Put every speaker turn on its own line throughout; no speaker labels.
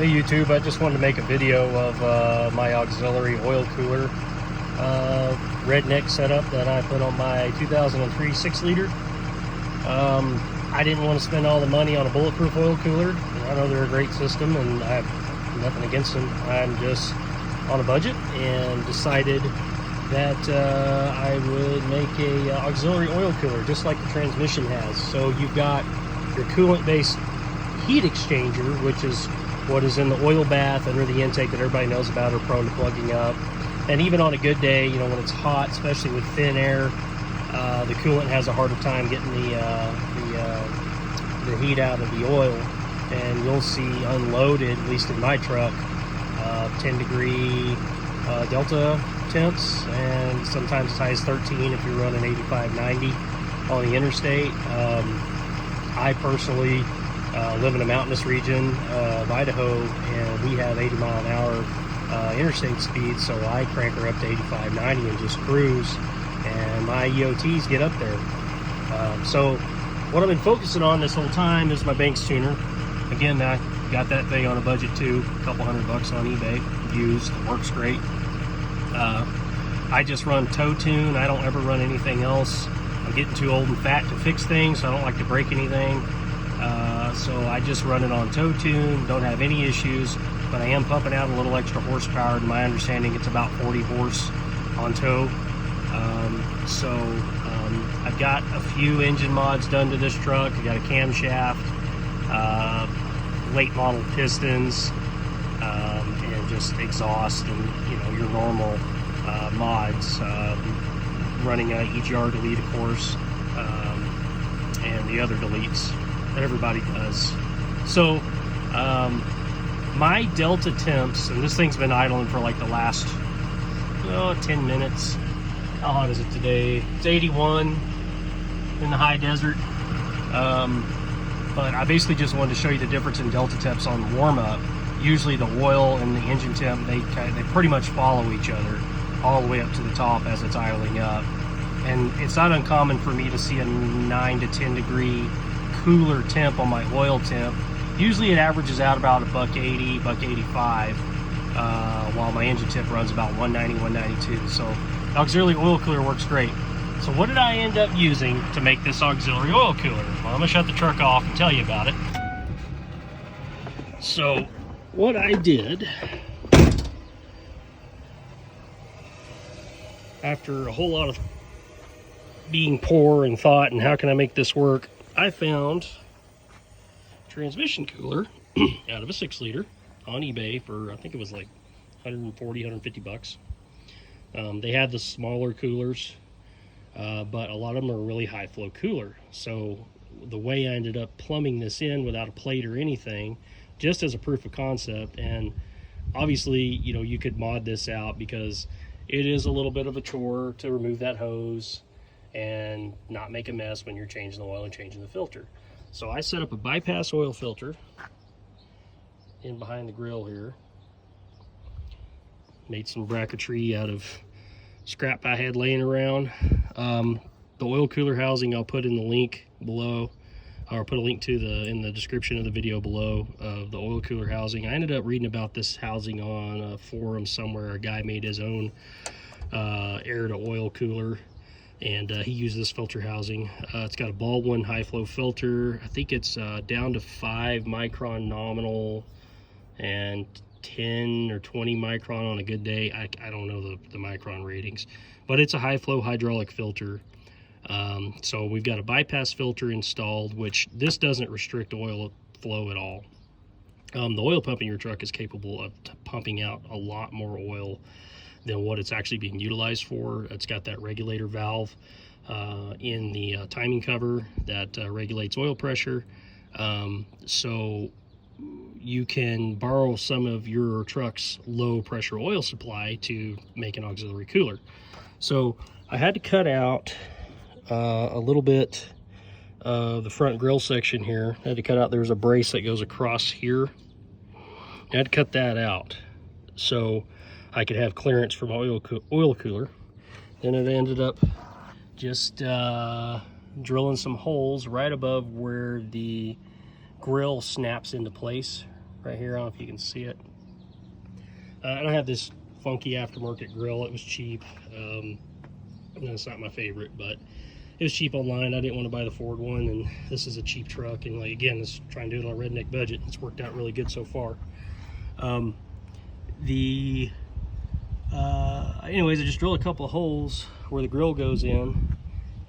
Hey YouTube, I just wanted to make a video of my auxiliary oil cooler redneck setup that I put on my 2003 6-liter. I didn't want to spend all the money on a bulletproof oil cooler. I know they're a great system and I have nothing against them. I'm just on a budget and decided that I would make a auxiliary oil cooler just like the transmission has. So you've got your coolant-based heat exchanger, which is what is in the oil bath under the intake that everybody knows about, are prone to plugging up. And even on a good day, you know, when it's hot, especially with thin air, the coolant has a harder time getting the heat out of the oil. And you'll see unloaded, at least in my truck, 10-degree delta temps, and sometimes as high as 13 if you're running 85, 90 on the interstate. I personally live in a mountainous region of Idaho, and we have 80 mile an hour interstate speed, so I crank her up to 85, 90 and just cruise, and my EOTs get up there. So what I've been focusing on this whole time is my Banks tuner. Again, I got that thing on a budget too, a couple $100 on eBay, used. It works great. I just run tow tune. I don't ever run anything else. I'm getting too old and fat to fix things, so I don't like to break anything. So I just run it on tow tune, don't have any issues, but I am pumping out a little extra horsepower. To my understanding, it's about 40 horse on tow. I've got a few engine mods done to this truck. I got a camshaft, late model pistons, and just exhaust and, you know, your normal mods, running a EGR delete, of course, and the other deletes that everybody does. So my delta temps, and this thing's been idling for like the last 10 minutes. How hot is it today? It's 81 in the high desert. But I basically just wanted to show you the difference in delta temps on warm up. Usually the oil and the engine temp, they pretty much follow each other all the way up to the top as it's idling up. And it's not uncommon for me to see a 9 to 10 degree cooler temp on my oil temp. Usually it averages out about $1.80, $1.85, while my engine temp runs about 190, 192. So the auxiliary oil cooler works great. So what did I end up using to make this auxiliary oil cooler? Well, I'm gonna shut the truck off and tell you about it. So what I did, after a whole lot of being poor and thought and how can I make this work, I found a transmission cooler out of a 6-liter on eBay for, I think it was like 140, 150 bucks. They had the smaller coolers, but a lot of them are really high flow cooler. So the way I ended up plumbing this in without a plate or anything, just as a proof of concept, and obviously, you know, you could mod this out because it is a little bit of a chore to remove that hose and not make a mess when you're changing the oil and changing the filter. So I set up a bypass oil filter in behind the grill here. Made some bracketry out of scrap I had laying around. The oil cooler housing I'll put in the link below, or put a link to in the description of the video below of the oil cooler housing. I ended up reading about this housing on a forum somewhere. A guy made his own air to oil cooler, and he used this filter housing. It's got a Baldwin high flow filter. I think it's down to 5 micron nominal and 10 or 20 micron on a good day. I don't know the micron ratings, but it's a high flow hydraulic filter. So we've got a bypass filter installed, which this doesn't restrict oil flow at all. The oil pump in your truck is capable of pumping out a lot more oil than what it's actually being utilized for. It's got that regulator valve in the timing cover that regulates oil pressure. So you can borrow some of your truck's low pressure oil supply to make an auxiliary cooler. So I had to cut out a little bit of the front grill section here. I had to cut out, there's a brace that goes across here. I had to cut that out so I could have clearance for my oil cooler. Then it ended up just drilling some holes right above where the grill snaps into place right here. I don't know if you can see it. And I have this funky aftermarket grill. It was cheap. It's not my favorite, but it was cheap online. I didn't want to buy the Ford one, and this is a cheap truck. And like, again, let's try and do it on a redneck budget. It's worked out really good so far. Anyways, I just drilled a couple of holes where the grill goes in,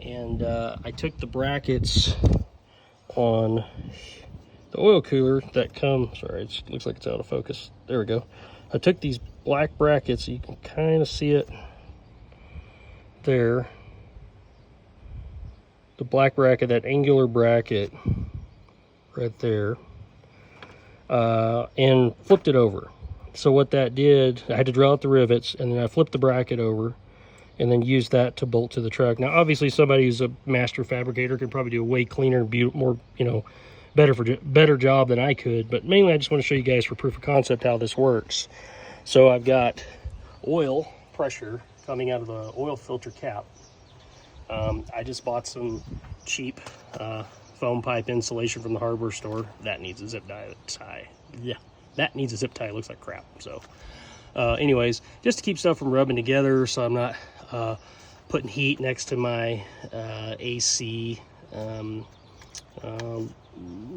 and I took the brackets on the oil cooler that come, sorry, it looks like it's out of focus. There we go. I took these black brackets, so you can kind of see it there. The black bracket, that angular bracket right there, and flipped it over. So what that did, I had to drill out the rivets, and then I flipped the bracket over and then used that to bolt to the truck. Now, obviously, somebody who's a master fabricator could probably do a way cleaner, more, better job than I could. But mainly, I just want to show you guys for proof of concept how this works. So I've got oil pressure coming out of the oil filter cap. I just bought some cheap foam pipe insulation from the hardware store. That needs a zip tie. Yeah, that needs a zip tie. It looks like crap. So anyways, just to keep stuff from rubbing together, so I'm not putting heat next to my AC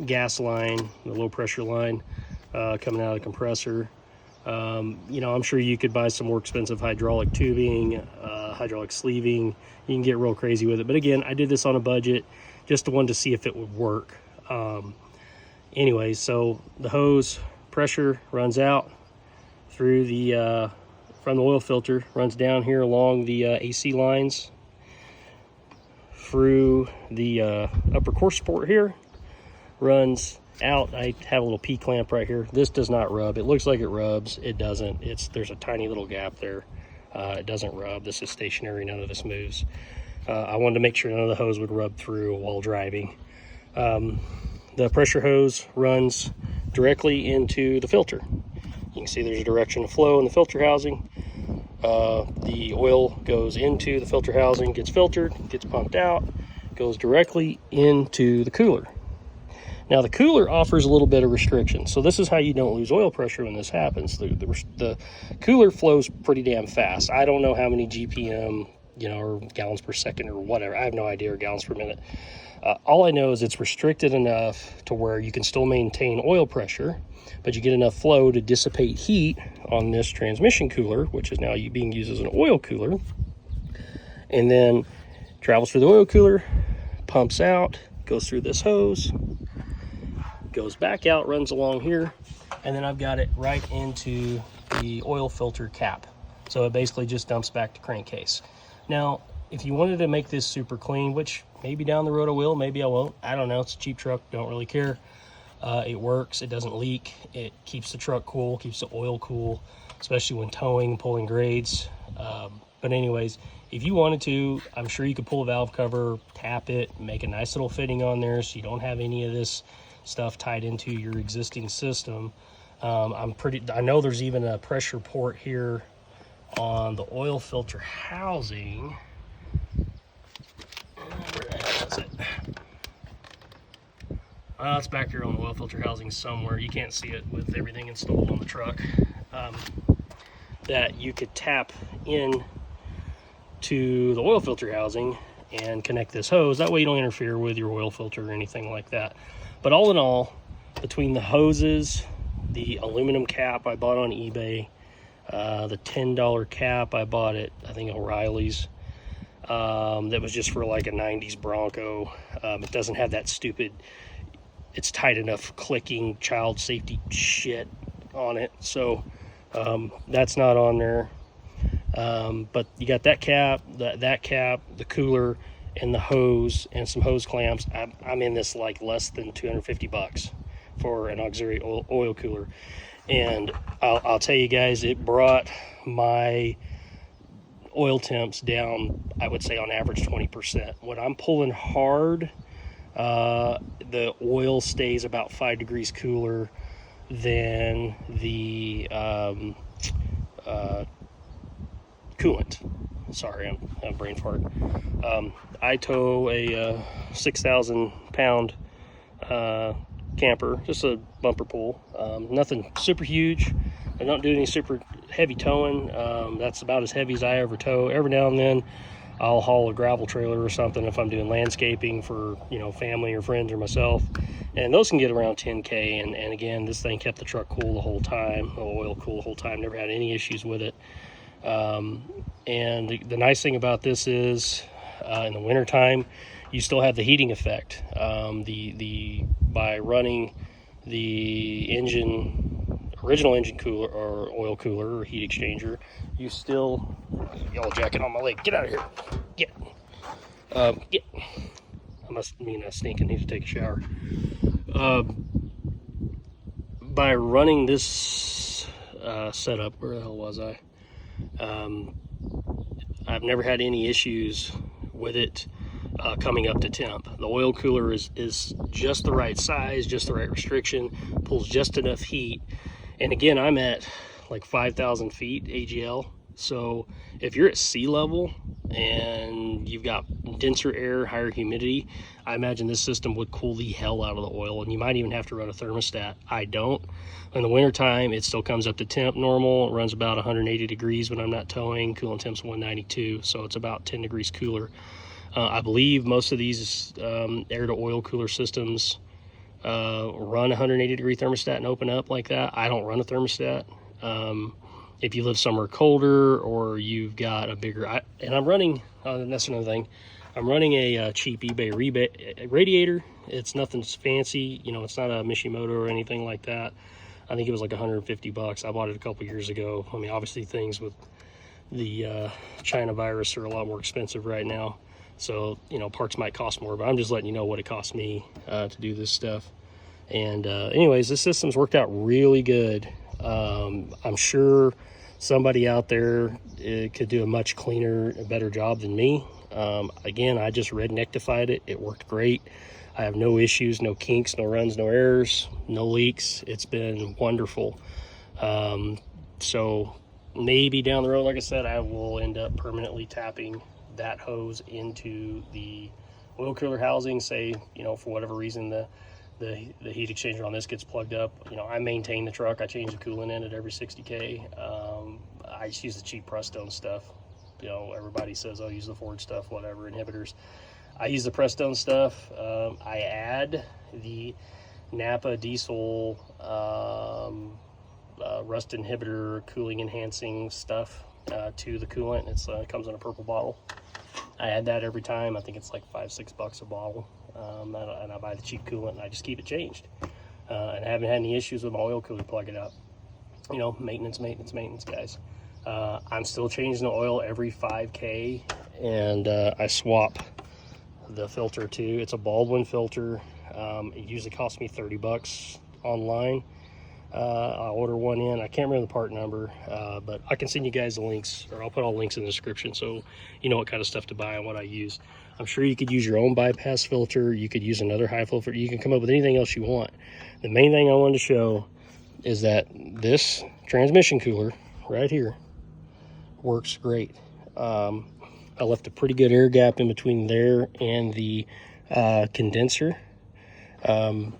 gas line, the low pressure line coming out of the compressor. I'm sure you could buy some more expensive hydraulic tubing, hydraulic sleeving. You can get real crazy with it. But again, I did this on a budget, just wanted to see if it would work. Anyways, so the hose pressure runs out through the from the oil filter, runs down here along the AC lines through the upper core support here, runs out. I have a little P clamp right here. This does not rub. It looks like it rubs. It doesn't. There's a tiny little gap there. It doesn't rub. This is stationary. None of this moves. I wanted to make sure none of the hose would rub through while driving. The pressure hose runs directly into the filter. You can see there's a direction of flow in the filter housing. The oil goes into the filter housing, gets filtered, gets pumped out, goes directly into the cooler. Now the cooler offers a little bit of restriction, so this is how you don't lose oil pressure when this happens. The cooler flows pretty damn fast. I don't know how many GPM, or gallons per second or whatever. I have no idea, or gallons per minute. All I know is it's restricted enough to where you can still maintain oil pressure, but you get enough flow to dissipate heat on this transmission cooler, which is now being used as an oil cooler, and then travels through the oil cooler, pumps out, goes through this hose, goes back out, runs along here, and then I've got it right into the oil filter cap. So it basically just dumps back to crankcase. Now, if you wanted to make this super clean, which maybe down the road I will, maybe I won't, I don't know, it's a cheap truck, don't really care. It works, it doesn't leak, it keeps the truck cool, keeps the oil cool, especially when towing and pulling grades. But anyways, if you wanted to, I'm sure you could pull a valve cover, tap it, make a nice little fitting on there so you don't have any of this stuff tied into your existing system. I know there's even a pressure port here on the oil filter housing. Where the hell is it? It's back here on the oil filter housing somewhere. You can't see it with everything installed on the truck. That you could tap in to the oil filter housing and connect this hose. That way you don't interfere with your oil filter or anything like that. But all in all, between the hoses, the aluminum cap I bought on eBay, the $10 cap I bought at, I think, O'Reilly's, that was just for like a 90s Bronco. It doesn't have that stupid, it's tight enough clicking child safety shit on it. So that's not on there. But you got that cap, that cap, the cooler, and the hose, and some hose clamps. I'm in this like less than 250 bucks for an auxiliary oil cooler. And I'll tell you guys, it brought my oil temps down, I would say on average 20%. When I'm pulling hard, the oil stays about 5 degrees cooler than the coolant. Sorry, I'm a brain fart. I tow a 6,000 pound camper, just a bumper pull. Nothing super huge. I don't do any super heavy towing. That's about as heavy as I ever tow. Every now and then I'll haul a gravel trailer or something if I'm doing landscaping for, you know, family or friends or myself. And those can get around 10K. And again, this thing kept the truck cool the whole time, the oil cool the whole time, never had any issues with it. And the nice thing about this is in the wintertime, you still have the heating effect. By running the original engine cooler or oil cooler or heat exchanger, you still, yellow jacket on my leg, get out of here, get. I must mean I stink and need to take a shower. By running this setup, where the hell was I? I've never had any issues with it coming up to temp. The oil cooler is just the right size, just the right restriction, pulls just enough heat. And again, I'm at like 5,000 feet AGL. So if you're at sea level and you've got denser air, higher humidity, I imagine this system would cool the hell out of the oil, and you might even have to run a thermostat. I don't. In the wintertime, it still comes up to temp normal. It runs about 180 degrees when I'm not towing. Coolant temp's 192, so it's about 10 degrees cooler. I believe most of these air to oil cooler systems run 180 degree thermostat and open up like that. I don't run a thermostat. If you live somewhere colder or you've got a bigger, and I'm running, that's another thing, I'm running a cheap eBay radiator. It's nothing fancy, you know, it's not a Mishimoto or anything like that. I think it was like 150 bucks. I bought it a couple years ago. I mean, obviously things with the China virus are a lot more expensive right now. So, you know, parts might cost more, but I'm just letting you know what it cost me to do this stuff. And anyways, this system's worked out really good. I'm sure somebody out there could do a much cleaner and better job than me. Again, I just rednecktified it. It worked great. I have no issues, no kinks, no runs, no errors, no leaks. It's been wonderful. So maybe down the road, like I said, I will end up permanently tapping that hose into the oil cooler housing. Say, you know, for whatever reason the heat exchanger on this gets plugged up. You know, I maintain the truck. I change the coolant in it every 60K. I just use the cheap Prestone stuff. You know, everybody says, oh, use the Ford stuff, whatever, inhibitors. I use the Prestone stuff. I add the Napa diesel rust inhibitor cooling enhancing stuff to the coolant. It comes in a purple bottle. I add that every time. I think it's like $5-6 a bottle. And I buy the cheap coolant and I just keep it changed. And I haven't had any issues with my oil cooler plugging up. You know, maintenance, guys. I'm still changing the oil every 5K, and I swap the filter too. It's a Baldwin filter. It usually costs me 30 bucks online. I order one in. I can't remember the part number, but I can send you guys the links, or I'll put all the links in the description so you know what kind of stuff to buy and what I use. I'm sure you could use your own bypass filter. You could use another high flow filter. You can come up with anything else you want. The main thing I wanted to show is that this transmission cooler right here works great. I left a pretty good air gap in between there and the condenser. I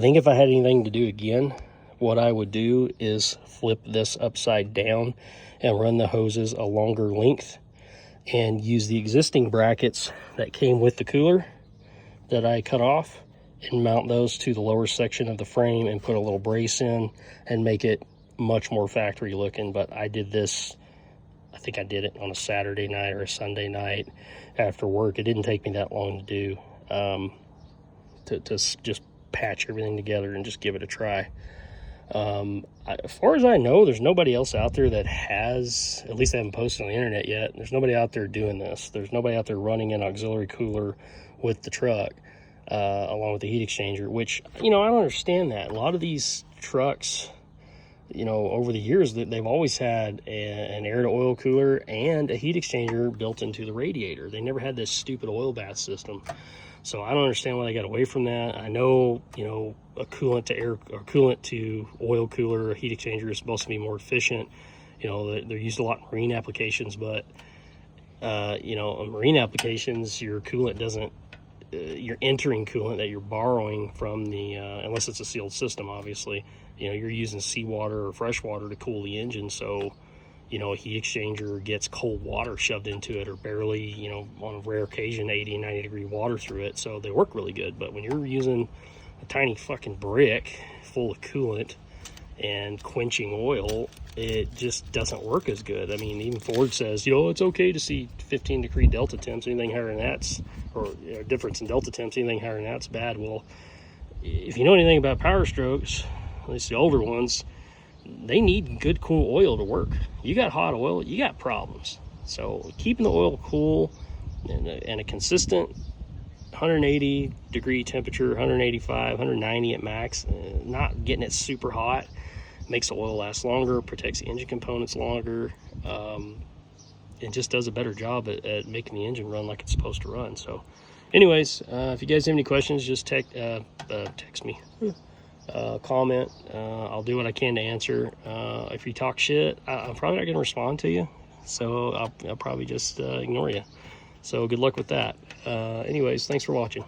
think if I had anything to do again, what I would do is flip this upside down and run the hoses a longer length and use the existing brackets that came with the cooler that I cut off and mount those to the lower section of the frame and put a little brace in and make it much more factory looking. But I did this, I think I did it on a Saturday night or a Sunday night after work. It didn't take me that long to do, to just patch everything together and just give it a try. As far as I know, there's nobody else out there that has, at least they haven't posted on the internet yet. There's nobody out there doing this. There's nobody out there running an auxiliary cooler with the truck, along with the heat exchanger, which, you know, I don't understand that. A lot of these trucks, you know, over the years, they've always had an air to oil cooler and a heat exchanger built into the radiator. They never had this stupid oil bath system. So I don't understand why they got away from that. I know, you know, a coolant to air or coolant to oil cooler or heat exchanger is supposed to be more efficient. You know, they're used a lot in marine applications, but you know, in marine applications, your coolant doesn't you're entering coolant that you're borrowing from the, unless it's a sealed system, obviously, you know, you're using seawater or fresh water to cool the engine. So, you know, a heat exchanger gets cold water shoved into it, or barely, you know, on a rare occasion, 80, 90 degree water through it. So they work really good. But when you're using a tiny fucking brick full of coolant and quenching oil, it just doesn't work as good. I mean, even Ford says, you know, it's okay to see 15 degree delta temps. Anything higher than that's, or you know, difference in delta temps, anything higher than that's bad. Well, if you know anything about Power Strokes, at least the older ones, they need good cool oil to work. You got hot oil, you got problems. So keeping the oil cool and a consistent 180 degree temperature, 185, 190 at max, not getting it super hot, makes the oil last longer, protects the engine components longer, and just does a better job at making the engine run like it's supposed to run. So anyways, if you guys have any questions, just text me, comment. I'll do what I can to answer. If you talk shit, I'm probably not going to respond to you, so I'll probably just ignore you. So good luck with that. Anyways, thanks for watching.